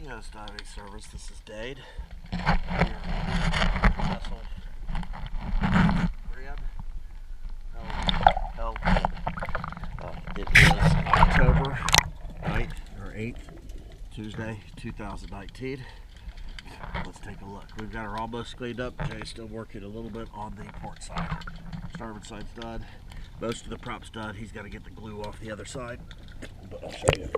Yes, diving service. This is Dade. Gran Hel Lyn. It is October 9th or 8th, Tuesday, 2019. Let's take a look. We've got her almost cleaned up. Jay's still working a little bit on the port side. Starboard side's done. Most of the prop's done. He's got to get the glue off the other side, but I'll show you.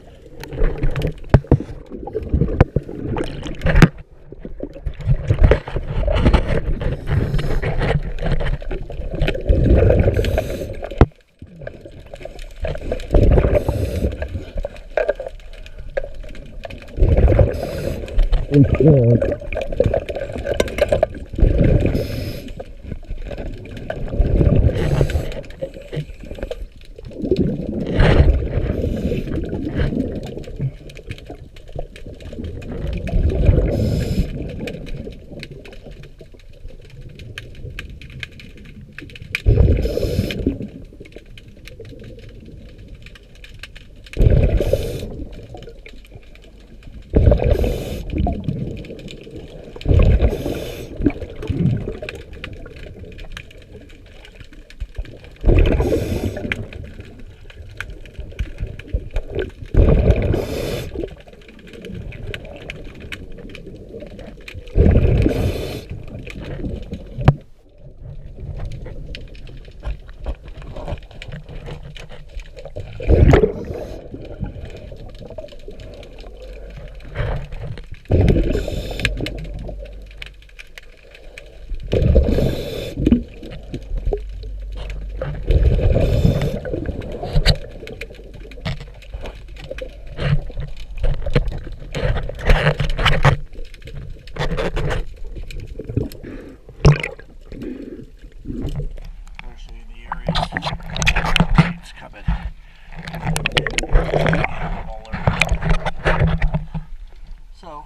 So,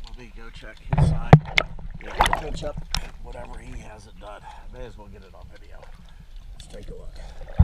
let me go check his side. Pinch up whatever he hasn't done. May as well get it on video. Let's take a look.